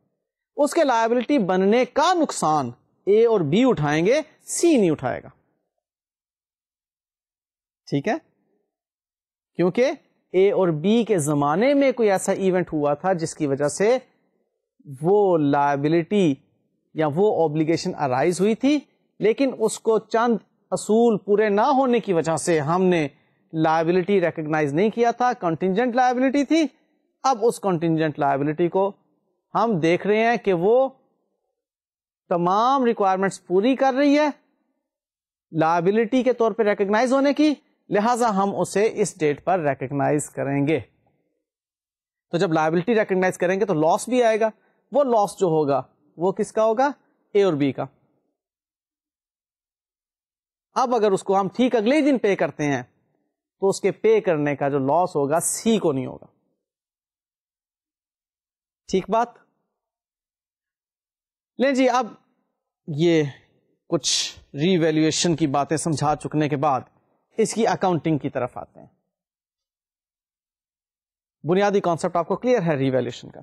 اس کے لائبلٹی بننے کا نقصان اے اور بی اٹھائیں گے, سی نہیں اٹھائے گا. ٹھیک ہے, کیونکہ اے اور بی کے زمانے میں کوئی ایسا ایونٹ ہوا تھا جس کی وجہ سے وہ لائبلٹی یا وہ اوبلیگیشن ارائز ہوئی تھی, لیکن اس کو چند اصول پورے نہ ہونے کی وجہ سے ہم نے لائبلٹی ریکگنائز نہیں کیا تھا, کنٹینجنٹ لائبلٹی تھی. اب اس کنٹینجنٹ لائبلٹی کو ہم دیکھ رہے ہیں کہ وہ تمام ریکوائرمنٹس پوری کر رہی ہے لائبلٹی کے طور پہ ریکگنائز ہونے کی, لہذا ہم اسے اس ڈیٹ پر ریکگنائز کریں گے. تو جب لائبلٹی ریکگنائز کریں گے تو لاس بھی آئے گا. وہ لاس جو ہوگا وہ کس کا ہوگا؟ اے اور بی کا. اب اگر اس کو ہم ٹھیک اگلے ہی دن پے کرتے ہیں تو اس کے پے کرنے کا جو لاس ہوگا سی کو نہیں ہوگا. ٹھیک بات؟ لیں جی, اب یہ کچھ ری ویلیویشن کی باتیں سمجھا چکنے کے بعد اس کی اکاؤنٹنگ کی طرف آتے ہیں. بنیادی کانسیپٹ آپ کو کلیئر ہے ری ویلیویشن کا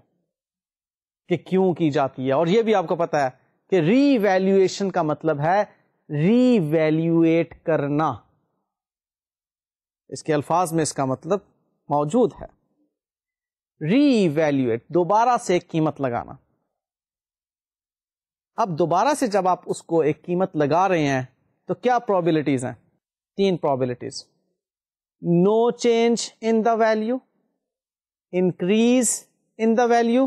کہ کیوں کی جاتی ہے, اور یہ بھی آپ کو پتا ہے کہ ری ویلیویشن کا مطلب ہے ری ویلیویٹ کرنا. اس کے الفاظ میں اس کا مطلب موجود ہے. ری ویلیویٹ, دوبارہ سے ایک قیمت لگانا. اب دوبارہ سے جب آپ اس کو ایک قیمت لگا رہے ہیں تو کیا پرابلٹیز ہیں؟ 3 probabilities. No change in the value, increase in the value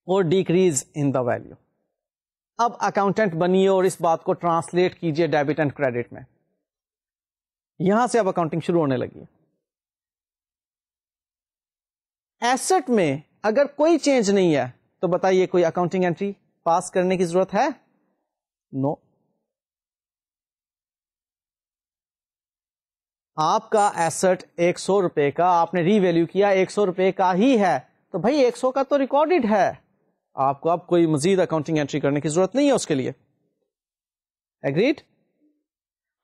اور ڈیکریز ان دا ویلیو. اب اکاؤنٹنٹ بنیے اور اس بات کو ٹرانسلیٹ کیجئے ڈیبٹ اینڈ کریڈٹ میں. یہاں سے اب اکاؤنٹنگ شروع ہونے لگی. ایسٹ میں اگر کوئی چینج نہیں ہے تو بتائیے کوئی اکاؤنٹنگ انٹری پاس کرنے کی ضرورت ہے؟ نو. آپ کا ایسٹ 100 روپے کا, آپ نے ری ویلیو کیا 100 روپے کا ہی ہے, تو بھائی 100 کا تو ریکارڈڈ ہے, آپ کو اب کوئی مزید اکاؤنٹنگ انٹری کرنے کی ضرورت نہیں ہے اس کے لیے. ایگریڈ؟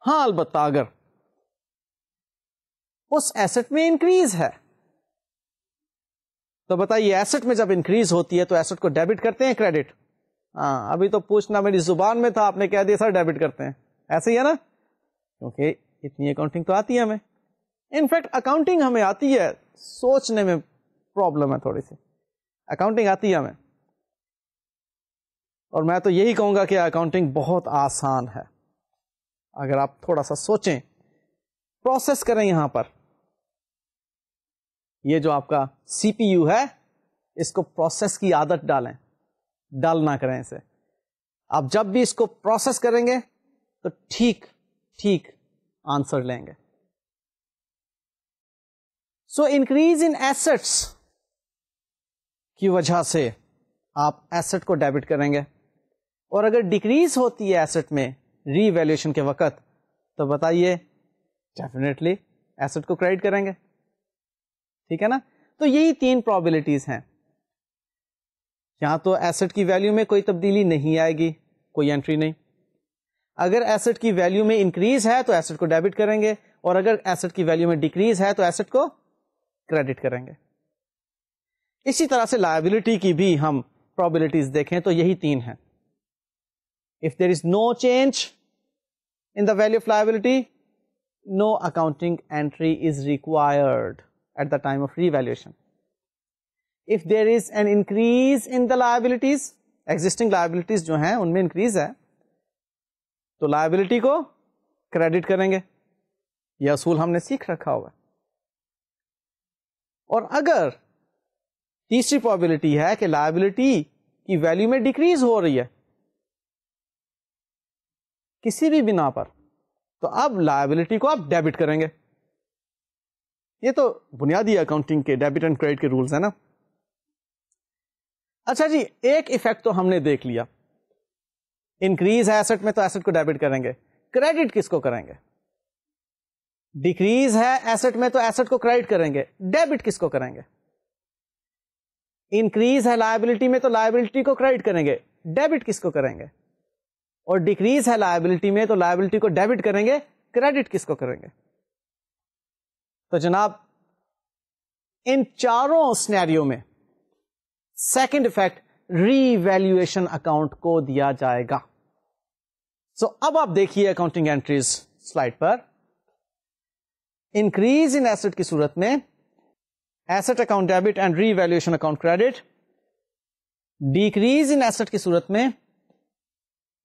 ہاں, البتہ اگر اس ایسٹ میں انکریز ہے تو بتائیے ایسٹ میں جب انکریز ہوتی ہے تو ایسٹ کو ڈیبٹ کرتے ہیں کریڈٹ؟ ہاں, ابھی تو پوچھنا میری زبان میں تھا, آپ نے کہہ دیا سر ڈیبٹ کرتے ہیں. ایسے ہی ہے نا, کیونکہ اتنی اکاؤنٹنگ تو آتی ہے ہمیں. انفیکٹ اکاؤنٹنگ ہمیں آتی ہے, سوچنے میں پرابلم ہے تھوڑی سی. اکاؤنٹنگ آتی ہے ہمیں, اور میں تو یہی کہوں گا کہ اکاؤنٹنگ بہت آسان ہے اگر آپ تھوڑا سا سوچیں, پروسیس کریں. یہاں پر یہ جو آپ کا سی پی یو ہے اس کو پروسیس کی عادت ڈالیں, ڈال نہ کریں اسے. آپ جب بھی اس کو پروسیس کریں گے تو ٹھیک آنسر لیں گے. سو انکریز ان ایسٹس کی وجہ سے آپ ایسٹ کو ڈیبٹ کریں گے, اور اگر ڈیکریز ہوتی ہے ایسٹ میں ری ویلیویشن کے وقت تو بتائیے ڈیفینیٹلی ایسٹ کو کریڈٹ کریں گے. ٹھیک ہے نا. تو یہی 3 پرابلٹیز ہیں. یہاں تو ایسٹ کی ویلیو میں کوئی تبدیلی نہیں آئے گی, کوئی انٹری نہیں. اگر ایسٹ کی ویلیو میں انکریز ہے تو ایسٹ کو ڈیبٹ کریں گے, اور اگر ایسٹ کی ویلیو میں ڈیکریز ہے تو ایسٹ کو کریڈٹ کریں گے. اسی طرح سے لائبلٹی کی بھی ہم پرابلٹیز دیکھیں تو یہی 3 ہیں. If there is no change in the value of liability, no accounting entry is required at the time of revaluation. If there is an increase in the liabilities, existing liabilities جو ہیں ان میں انکریز ہے تو لائبلٹی کو کریڈٹ کریں گے. یہ اصول ہم نے سیکھ رکھا ہوگا. اور اگر تیسری پرابلٹی ہے کہ لائبلٹی کی ویلیو میں ڈیکریز ہو رہی ہے کسی بھی بنا پر, تو اب لائبلٹی کو آپ ڈیبٹ کریں گے. یہ تو بنیادی اکاؤنٹنگ کے ڈیبٹ اینڈ کریڈٹ کے رولز ہیں نا. اچھا جی, ایک ایفیکٹ تو ہم نے دیکھ لیا, انکریز ہے ایسٹ میں تو ایسٹ کو ڈیبٹ کریں گے, کریڈٹ کس کو کریں گے؟ ڈیکریز ہے ایسٹ میں تو ایسٹ کو کریڈٹ کریں گے. ڈیبٹ کس کو کریں گے؟ انکریز ہے لائبلٹی میں تو لائبلٹی کو کریڈٹ کریں گے. ڈیبٹ کس کو کریں گے؟ اور ڈیکریز ہے لائبلٹی میں تو لائبلٹی کو ڈیبٹ کریں گے. کریڈٹ کس کو کریں گے؟ تو جناب ان چاروں سینیریو میں second effect revaluation account کو دیا جائے گا. سو اب آپ دیکھیے اکاؤنٹنگ اینٹریز سلائڈ پر. انکریز ان ایسٹ کی صورت میں asset account debit and revaluation account credit. Decrease in asset کی صورت میں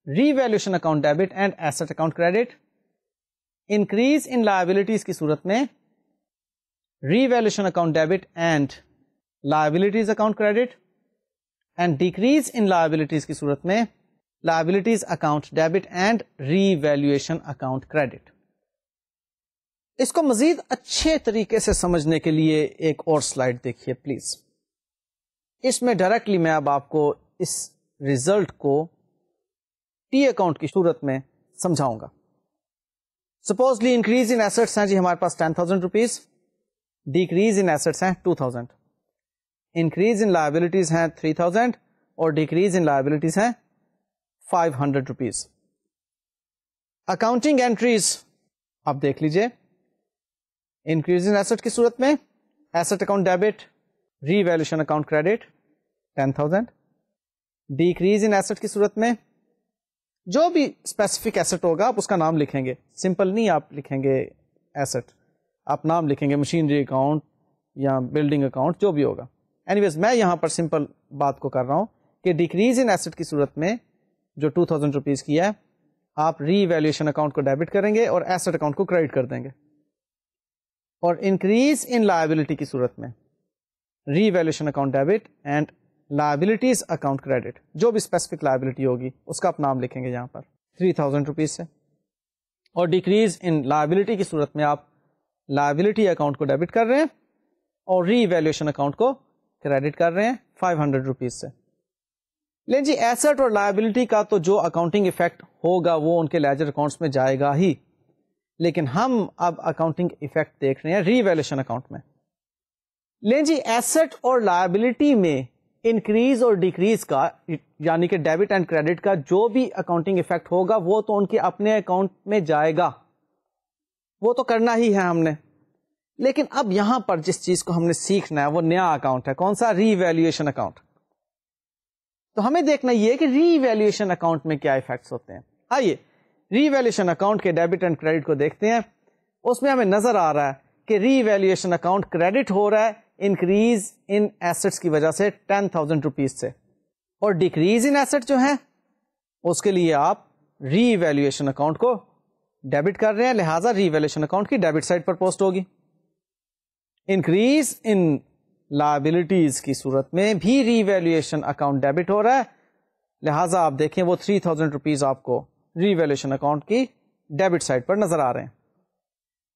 revaluation account debit and asset account credit. Increase in liabilities کی صورت میں revaluation account debit and liabilities account credit. And decrease in liabilities کی صورت میں liabilities account debit and revaluation account credit. اس کو مزید اچھے طریقے سے سمجھنے کے لیے ایک اور سلائڈ دیکھیے پلیز. اس میں ڈائریکٹلی میں اب آپ کو اس ریزلٹ کو ٹی اکاؤنٹ کی صورت میں سمجھاؤں گا. سپوزلی انکریز ان ایسٹس ہیں جی ہمارے پاس 10,000 روپیز. ڈیکریز ان ایسٹس ہیں 2,000. انکریز ان لائبلٹیز ہیں 3,000 اور ڈیکریز ان لائبلٹیز ہیں 500 روپیز. اکاؤنٹنگ اینٹریز آپ دیکھ لیجئے. انکریز ان ایسٹ کی صورت میں asset account debit revaluation account credit 10,000. Decrease in asset کی صورت میں جو بھی اسپیسیفک ایسٹ ہوگا آپ اس کا نام لکھیں گے. سمپل نہیں آپ لکھیں گے ایسٹ, آپ نام لکھیں گے مشینری اکاؤنٹ یا بلڈنگ اکاؤنٹ جو بھی ہوگا. اینیویز میں یہاں پر سمپل بات کو کر رہا ہوں کہ ڈیکریز ان ایسٹ کی صورت میں جو 2,000 روپیز کی ہے آپ ری ویلیویشن اکاؤنٹ کو ڈیبٹ کریں گے اور ایسٹ اکاؤنٹ کو کریڈٹ کر دیں گے. اور انکریز ان لائبلٹی کی صورت میں revaluation account debit and liabilities account credit جو بھی اسپیسیفک لائبلٹی ہوگی اس کا آپ نام لکھیں گے یہاں پر 3,000 روپیز سے. اور ڈیکریز ان لائبلٹی کی صورت میں آپ لائبلٹی اکاؤنٹ کو ڈیبٹ کر رہے ہیں اور ری ویلیویشن اکاؤنٹ کو کریڈٹ کر رہے ہیں 500 روپیز سے. لیکن جی ایسٹ اور لائبلٹی کا تو جو اکاؤنٹنگ افیکٹ ہوگا وہ ان کے لیجر اکاؤنٹس میں جائے گا ہی, لیکن ہم اب اکاؤنٹنگ افیکٹ دیکھ رہے ہیں ری ویلیویشن اکاؤنٹ میں. لیکن جی ایسٹ اور لائبلٹی میں انکریز اور ڈیکریز کا یعنی کہ ڈیبٹ اینڈ کریڈٹ کا جو بھی اکاؤنٹنگ افیکٹ ہوگا وہ تو ان کے اپنے اکاؤنٹ میں جائے گا, وہ تو کرنا ہی ہے ہم نے. لیکن اب یہاں پر جس چیز کو ہم نے سیکھنا ہے وہ نیا اکاؤنٹ ہے. کون سا؟ ری ویلیویشن اکاؤنٹ. تو ہمیں دیکھنا یہ کہ ری ویلیویشن اکاؤنٹ میں کیا افیکٹس ہوتے ہیں. آئیے ری ویلیویشن اکاؤنٹ کے ڈیبٹ اینڈ کریڈٹ کو دیکھتے ہیں. اس میں ہمیں نظر آ رہا ہے کہ ری ویلیویشن اکاؤنٹ کریڈٹ ہو رہا ہے انکریز ان ایسٹس کی وجہ سے 10,000 روپیز سے, اور ڈیکریز ان ایسٹ جو ہیں اس کے لیے آپ ری ویلیویشن اکاؤنٹ کو ڈیبٹ کر رہے ہیں, لہٰذا ری ویلیویشن اکاؤنٹ کی ڈیبٹ سائڈ پر پوسٹ ہوگی. انکریز ان لائبلٹیز کی صورت میں بھی ری ویلیویشن اکاؤنٹ ڈیبٹ ہو رہا ہے, لہٰذا آپ دیکھیں وہ 3,000 روپیز آپ کو ری ویلیویشن اکاؤنٹ کی ڈیبٹ سائڈ پر نظر آ رہے ہیں.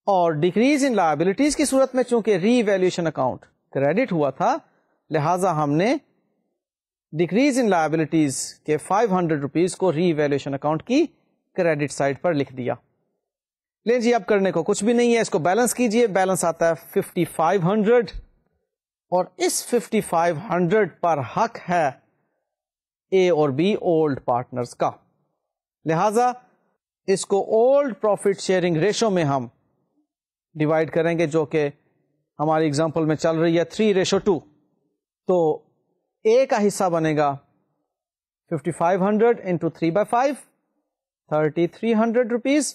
اور ڈیکریز ان لائبلٹیز کی صورت میں چونکہ ری ویلیویشن اکاؤنٹ کریڈٹ ہوا تھا لہٰذا ہم نے ڈیکریز ان لائبلٹیز کے 500 روپیز کو ری ویلیویشن اکاؤنٹ کی کریڈٹ سائڈ پر لکھ دیا. لیں جی اب کرنے کو کچھ بھی نہیں ہے, اس کو بیلنس کیجئے. بیلنس آتا ہے 5,500 اور اس 5,500 پر حق ہے اے اور بی اولڈ پارٹنرز کا, لہذا اس کو اولڈ پروفٹ شیئرنگ ریشو میں ہم ڈیوائڈ کریں گے جو کہ ہماری اگزامپل میں چل رہی ہے 3:2. تو اے کا حصہ بنے گا 5,500 انٹو 3/5 3,300 روپیز,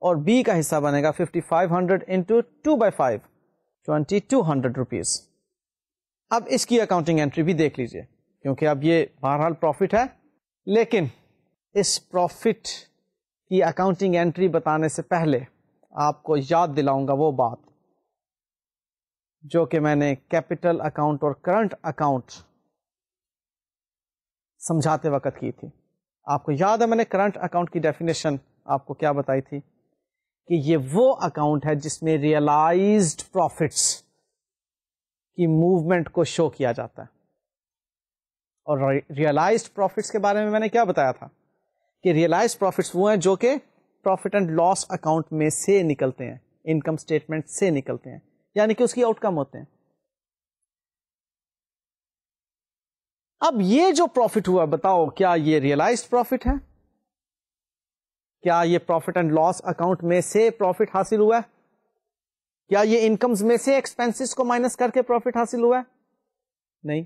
اور بی کا حصہ بنے گا 5,500 انٹو 2/5 2,200 روپیز. اب اس کی اکاؤنٹنگ انٹری بھی دیکھ لیجئے کیونکہ اب یہ بہرحال پروفٹ ہے, لیکن اس پروفٹ کی اکاؤنٹنگ انٹری بتانے سے پہلے آپ کو یاد دلاؤں گا وہ بات جو کہ میں نے کیپٹل اکاؤنٹ اور کرنٹ اکاؤنٹ سمجھاتے وقت کی تھی. آپ کو یاد ہے میں نے کرنٹ اکاؤنٹ کی ڈیفینیشن آپ کو کیا بتائی تھی کہ یہ وہ اکاؤنٹ ہے جس میں ریئلائزڈ پروفٹس کی موومنٹ کو شو کیا جاتا ہے. اور ریئلائزڈ پروفٹس کے بارے میں نے کیا بتایا تھا کہ ریئلائزڈ پروفٹس وہ ہیں جو کہ پروفٹ اینڈ لاس اکاؤنٹ میں سے نکلتے ہیں, انکم اسٹیٹمنٹ سے نکلتے ہیں، یعنی کہ اس کی آؤٹ کم ہوتے ہیں. اب یہ جو پروفٹ ہوا بتاؤ کیا یہ ریئلائزڈ پروفٹ ہے؟ کیا یہ پروفٹ اینڈ لاس اکاؤنٹ میں سے پروفٹ حاصل ہوا ہے؟ کیا یہ انکمز میں سے ایکسپینسز کو مائنس کر کے پروفٹ حاصل ہوا ہے؟ نہیں.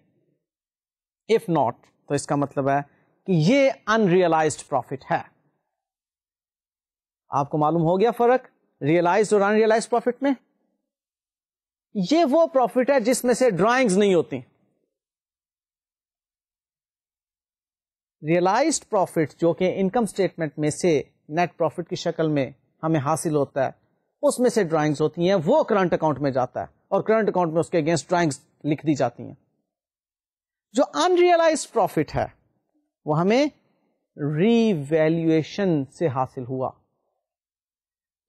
اف ناٹ تو اس کا مطلب ہے کہ یہ انریلائزڈ پروفٹ ہے. آپ کو معلوم ہو گیا فرق ریئلائزڈ اور ان ریئلائزڈ پروفٹ میں؟ یہ وہ پروفٹ ہے جس میں سے ڈرائنگز نہیں ہوتی. ریئلائزڈ پروفٹ جو کہ انکم اسٹیٹمنٹ میں سے نیٹ پروفٹ کی شکل میں ہمیں حاصل ہوتا ہے، اس میں سے ڈرائنگز ہوتی ہیں، وہ کرنٹ اکاؤنٹ میں جاتا ہے اور کرنٹ اکاؤنٹ میں اس کے اگینسٹ ڈرائنگز لکھ دی جاتی ہیں. جو ان ریئلائزڈ پروفٹ ہے وہ ہمیں ری ویلیویشن سے حاصل ہوا.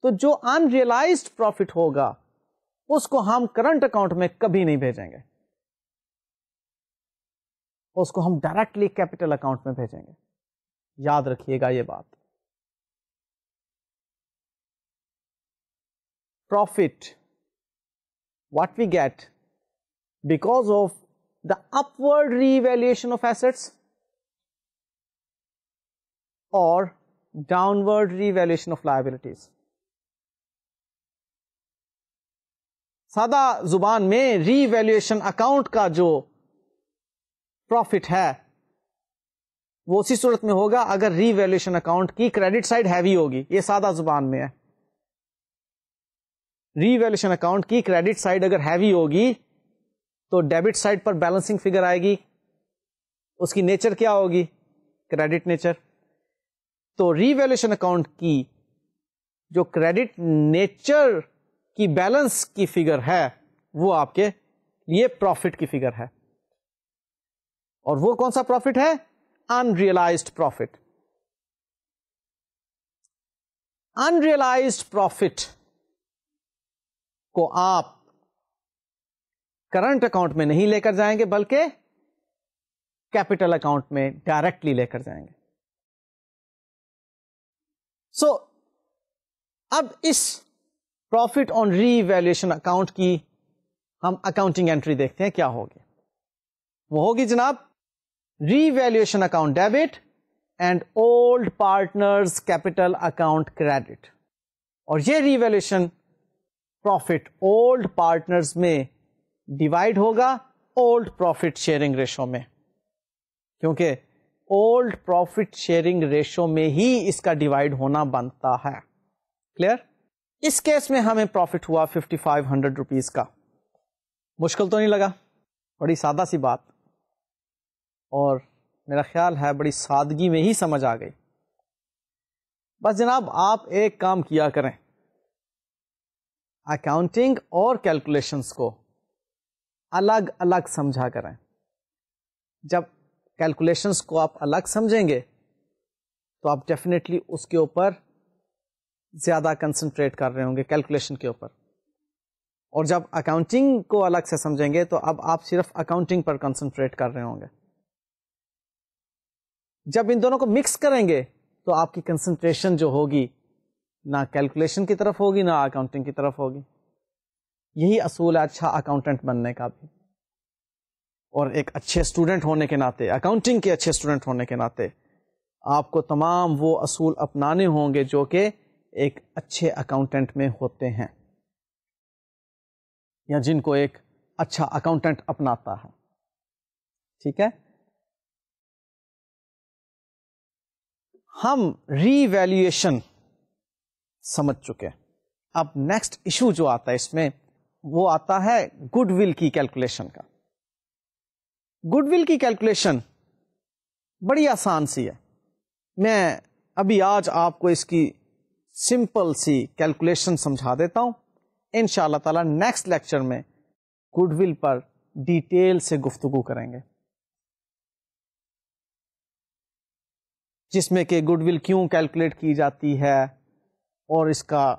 تو جو ان ریئلائزڈ پروفٹ ہوگا اس کو ہم کرنٹ اکاؤنٹ میں کبھی نہیں بھیجیں گے، اس کو ہم ڈائریکٹلی کیپٹل اکاؤنٹ میں بھیجیں گے. یاد رکھیے گا یہ بات. Profit what we get because of the upward revaluation of assets اور downward revaluation of liabilities. سادہ زبان میں ری ویلیویشن اکاؤنٹ کا جو پروفٹ ہے وہ اسی صورت میں ہوگا اگر ری ویلیویشن اکاؤنٹ کی کریڈٹ سائڈ ہیوی ہوگی. یہ سادہ زبان میں ہے. ری ویلیویشن اکاؤنٹ کی کریڈٹ سائڈ اگر ہیوی ہوگی تو ڈیبٹ سائڈ پر بیلنسنگ فگر آئے گی. اس کی نیچر کیا ہوگی؟ Credit nature. تو ری ویلیویشن اکاؤنٹ کی جو کریڈٹ نیچر کی بیلنس کی فگر ہے وہ آپ کے لیے پروفٹ کی فگر ہے. اور وہ کون سا پروفٹ ہے؟ انریلائزڈ پروفٹ. انریلائزڈ پروفٹ کو آپ کرنٹ اکاؤنٹ میں نہیں لے کر جائیں گے بلکہ کیپٹل اکاؤنٹ میں ڈائریکٹلی لے کر جائیں گے. سو اب اس پروفٹ آن ری ویلیویشن اکاؤنٹ کی ہم اکاؤنٹنگ انٹری دیکھتے ہیں کیا ہوگی. وہ ہوگی جناب revaluation account debit and old partners capital account credit. اور یہ revaluation profit old partners میں ڈیوائڈ ہوگا اولڈ پروفٹ شیئرنگ ریشو میں، کیونکہ اولڈ پروفٹ شیئرنگ ریشو میں ہی اس کا ڈیوائڈ ہونا بنتا ہے. کلیئر؟ اس کیس میں ہمیں پروفٹ ہوا 5500 روپیز کا. مشکل تو نہیں لگا؟ بڑی سادہ سی بات، اور میرا خیال ہے بڑی سادگی میں ہی سمجھ آ گئی. بس جناب آپ ایک کام کیا کریں، اکاؤنٹنگ اور کیلکولیشنز کو الگ الگ سمجھا کریں. جب کیلکولیشنز کو آپ الگ سمجھیں گے تو آپ ڈیفینیٹلی اس کے اوپر زیادہ کنسنٹریٹ کر رہے ہوں گے کیلکولیشن کے اوپر. اور جب اکاؤنٹنگ کو الگ سے سمجھیں گے تو اب آپ صرف اکاؤنٹنگ پر کنسنٹریٹ کر رہے ہوں گے. جب ان دونوں کو مکس کریں گے تو آپ کی کنسنٹریشن جو ہوگی نہ کیلکولیشن کی طرف ہوگی نہ اکاؤنٹنگ کی طرف ہوگی. یہی اصول ہے اچھا اکاؤنٹنٹ بننے کا بھی. اور ایک اچھے اسٹوڈنٹ ہونے کے ناطے، اکاؤنٹنگ کے اچھے اسٹوڈنٹ ہونے کے ناطے آپ کو تمام وہ اصول اپنانے ہوں گے جو کہ ایک اچھے اکاؤنٹنٹ میں ہوتے ہیں یا جن کو ایک اچھا اکاؤنٹنٹ اپناتا ہے. ٹھیک ہے؟ ہم ری ویلیویشن سمجھ چکے. اب نیکسٹ ایشو جو آتا ہے اس میں وہ آتا ہے گڈ ول کی کیلکولیشن کا. گڈ ول کی کیلکولیشن بڑی آسان سی ہے. میں ابھی آج آپ کو اس کی سمپل سی کیلکولیشن سمجھا دیتا ہوں. ان شاء اللہ تعالی نیکسٹ لیکچر میں گڈ ول پر ڈیٹیل سے گفتگو کریں گے، جس میں کہ گڈ ول کیوں کیلکولیٹ کی جاتی ہے اور اس کا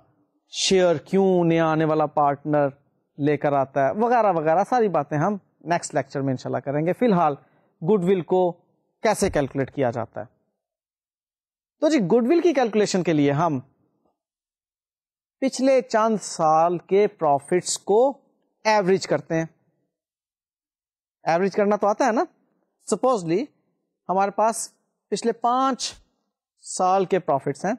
شیئر کیوں نیا آنے والا پارٹنر لے کر آتا ہے وغیرہ وغیرہ. ساری باتیں ہم نیکسٹ لیکچر میں انشاءاللہ کریں گے. فی الحال گڈ ول کو کیسے کیلکولیٹ کیا جاتا ہے. تو جی گڈ ول کی کیلکولیشن کے لیے ہم پچھلے چند سال کے پروفٹس کو ایوریج کرتے ہیں. ایوریج کرنا تو آتا ہے نا. سپوزلی ہمارے پاس پچھلے 5 سال کے پروفٹس ہیں,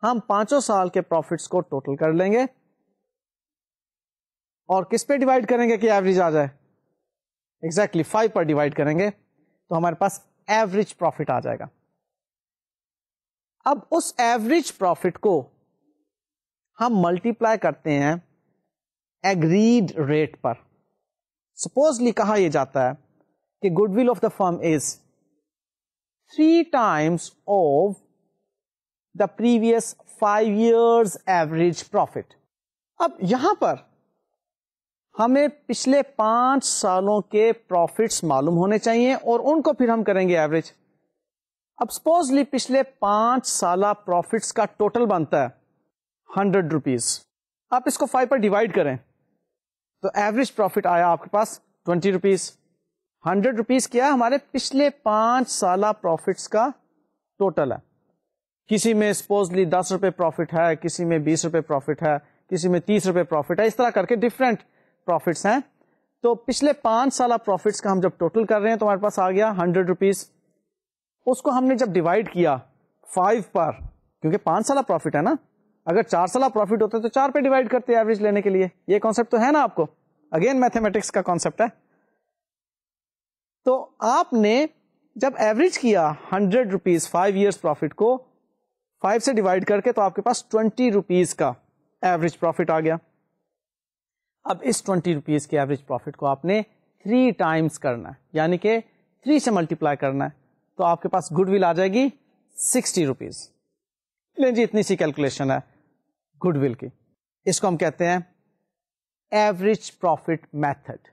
ہم 5 سال کے پروفٹس کو ٹوٹل کر لیں گے اور کس پہ ڈیوائڈ کریں گے کہ ایوریج آ جائے؟ ایگزیکٹلی 5 پر ڈیوائڈ کریں گے تو ہمارے پاس ایوریج پروفٹ آ جائے گا. اب اس ایوریج پروفٹ کو ہم ملٹیپلائی کرتے ہیں ایگریڈ ریٹ پر. سپوزلی کہا یہ جاتا ہے کہ goodwill of the firm is 3 times of the previous 5 years average profit. اب یہاں پر ہمیں پچھلے 5 سالوں کے پروفٹس معلوم ہونے چاہیے اور ان کو پھر ہم کریں گے ایوریج. اب سپوزلی پچھلے 5 سالہ پروفٹس کا ٹوٹل بنتا ہے 100 روپیز. آپ اس کو 5 پر ڈیوائڈ کریں تو ایوریج پروفٹ آیا آپ کے پاس 20 روپیز. 100 روپیز کیا ہمارے پچھلے 5 سالہ پروفٹس کا ٹوٹل ہے. کسی میں سپوزلی 10 روپے پروفٹ ہے, کسی میں 20 روپے پروفٹ ہے, کسی میں 30 روپے پروفٹ ہے, اس طرح کر کے ڈفرینٹ پروفٹس ہیں. تو پچھلے 5 سالہ پروفٹس کا ہم جب ٹوٹل کر رہے ہیں تو ہمارے پاس آ گیا 100 روپیز. اس کو ہم نے جب ڈیوائڈ کیا 5 پر, کیونکہ 5 سالہ پروفٹ ہے نا, اگر 4 سالہ پروفٹ ہوتے تو 4 پہ ڈیوائڈ کرتے ایوریج لینے کے لیے. یہ کانسیپٹ تو ہے نا آپ کو, اگین میتھمیٹکس کا کانسیپٹ ہے. تو آپ نے جب ایوریج کیا 100 روپیز 5 ایئرس پروفٹ کو 5 سے ڈیوائڈ کر کے تو آپ کے پاس 20 روپیز کا ایوریج پروفٹ آ گیا. اب اس 20 روپیز کے ایوریج پروفٹ کو آپ نے 3 ٹائمز کرنا ہے, یعنی کہ 3 سے ملٹیپلائی کرنا ہے, تو آپ کے پاس گڈ ول آ جائے گی 60 روپیز. لیں جی اتنی سی کیلکولیشن ہے گڈ ول کی. اس کو ہم کہتے ہیں average profit method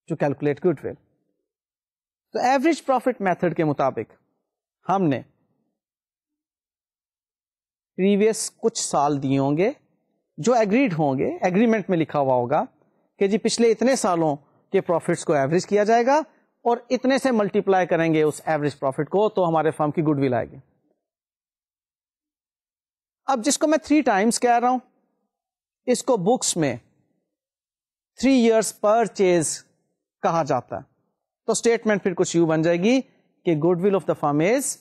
to calculate goodwill. تو ایوریج پروفٹ میتھڈ کے مطابق ہم نے پریویس کچھ سال دیے ہوں گے جو ایگریڈ ہوں گے, ایگریمنٹ میں لکھا ہوا ہوگا کہ جی پچھلے اتنے سالوں کے پروفٹس کو ایوریج کیا جائے گا اور اتنے سے ملٹیپلائی کریں گے اس ایوریج پروفٹ کو تو ہمارے فرم کی گڈ ول آئے گی. اب جس کو میں 3 ٹائمز کہہ رہا ہوں اس کو بکس میں 3 ایئرس پرچیز کہا جاتا ہے. تو اسٹیٹمنٹ پھر کچھ یوں بن جائے گی کہ goodwill of the firm is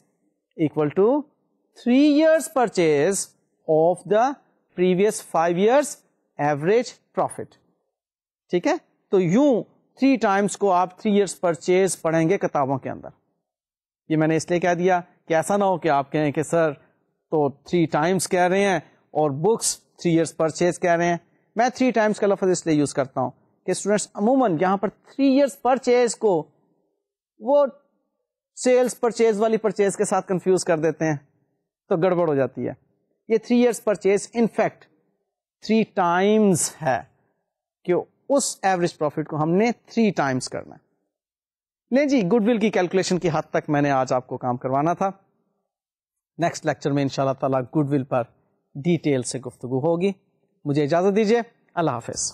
equal to 3 years purchase of the previous 5 years average profit. ٹھیک ہے, تو یوں 3 ٹائمز کو آپ 3 ایئرس پرچیز پڑھیں گے کتابوں کے اندر. یہ میں نے اس لیے کہہ دیا کہ ایسا نہ ہو کہ آپ کہیں کہ سر تو 3 ٹائمز کہہ رہے ہیں اور بکس 3 ایئرس پرچیز کہہ رہے ہیں. میں 3 ٹائمز کا لفظ اس لیے یوز کرتا ہوں کہ اسٹوڈینٹس عموماً یہاں پر 3 ایئرس پرچیز کو وہ سیلز پرچیز والی پرچیز کے ساتھ کنفیوز کر دیتے ہیں تو گڑبڑ ہو جاتی ہے. یہ 3 years purchase in fact 3 Times ہے کہ اس ایوریج پروفٹ کو ہم نے 3 ٹائمز کرنا ہے. لیں جی گڈ ول کی کیلکولیشن کی حد تک میں نے آج آپ کو کام کروانا تھا. نیکسٹ لیکچر میں انشاءاللہ تعالی گڈ ول پر ڈیٹیل سے گفتگو ہوگی. مجھے اجازت دیجیے, اللہ حافظ.